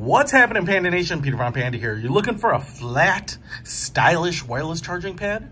What's happening, Panda Nation? Peter Von Panda here. You're looking for a flat, stylish wireless charging pad?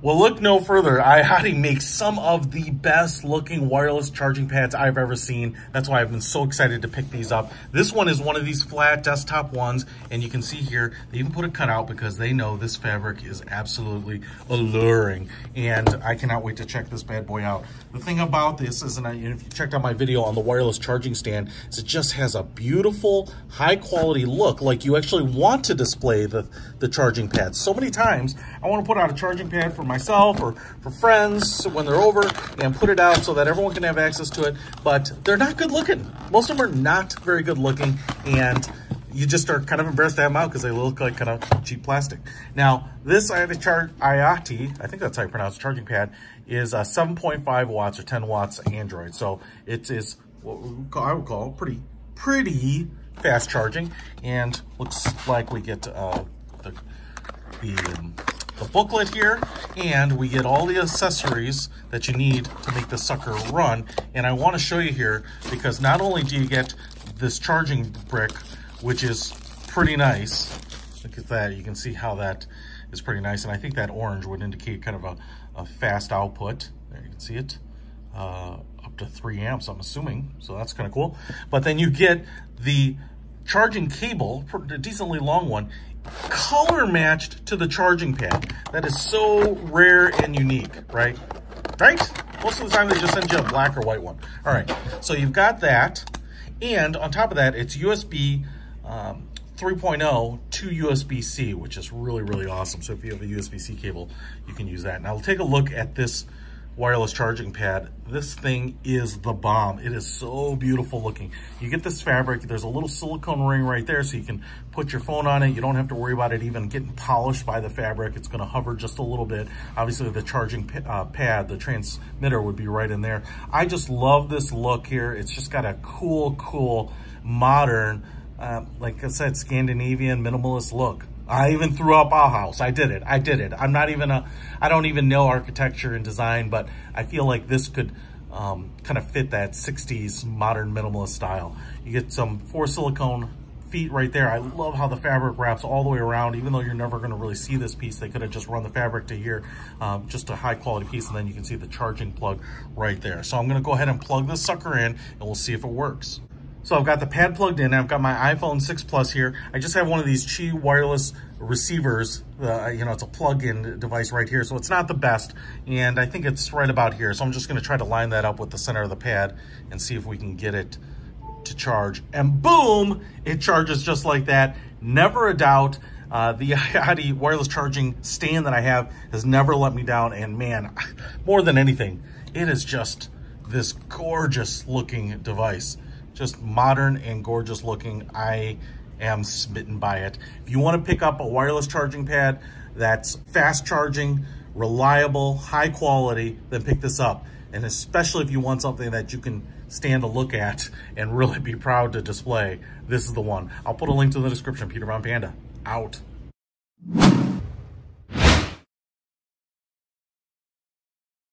Well, look no further. iOttie makes some of the best looking wireless charging pads I've ever seen. That's why I've been so excited to pick these up. This one is one of these flat desktop ones, and you can see here, they even put a cutout because they know this fabric is absolutely alluring, and I cannot wait to check this bad boy out. The thing about this is, and if you checked out my video on the wireless charging stand, is it just has a beautiful, high quality look, like you actually want to display the charging pads. So many times, I want to put out a charging pad for myself or for friends when they're over and put it out so that everyone can have access to it, but they're not good looking. Most of them are not very good looking, and you just are kind of embarrassed to have them out because they look like kind of cheap plastic. Now, this iOttie, I think that's how you pronounce it, charging pad, is 7.5 watts or 10 watts Android. So it is what I would call pretty fast charging, and looks like we get the booklet here, and we get all the accessories that you need to make the sucker run. And I want to show you here because not only do you get this charging brick, which is pretty nice. Look at that. You can see how that is pretty nice. And I think that orange would indicate kind of a fast output. There, you can see it. Up to 3 amps, I'm assuming. So that's kind of cool. But then you get the charging cable, a decently long one, color matched to the charging pad. That is so rare and unique, right? Right? Most of the time they just send you a black or white one. All right, so you've got that. And on top of that, it's USB 3.0 to USB-C, which is really, really awesome. So if you have a USB-C cable, you can use that. Now take a look at this wireless charging pad. This thing is the bomb. It is so beautiful looking. You get this fabric, there's a little silicone ring right there so you can put your phone on it. You don't have to worry about it even getting polished by the fabric. It's gonna hover just a little bit. Obviously the charging pad, the transmitter would be right in there. I just love this look here. It's just got a cool, modern, like I said, Scandinavian minimalist look. I even threw up Bauhaus. I did it. I don't even know architecture and design, but I feel like this could kind of fit that 60s modern minimalist style. You get some 4 silicone feet right there. I love how the fabric wraps all the way around. Even though you're never going to really see this piece, they could have just run the fabric to here, just a high quality piece, and then you can see the charging plug right there. So I'm going to go ahead and plug this sucker in, and we'll see if it works. So I've got the pad plugged in. I've got my iPhone 6 Plus here. I just have one of these Qi wireless receivers. It's a plug-in device right here, so it's not the best. And I think it's right about here. So I'm just gonna try to line that up with the center of the pad and see if we can get it to charge. And boom, it charges just like that. Never a doubt. The iOttie wireless charging stand that I have has never let me down. And man, more than anything, it is just this gorgeous looking device. Just modern and gorgeous looking. I am smitten by it. If you want to pick up a wireless charging pad that's fast charging, reliable, high quality, then pick this up. And especially if you want something that you can stand to look at and really be proud to display, this is the one. I'll put a link to the description. Peter Von Panda, out.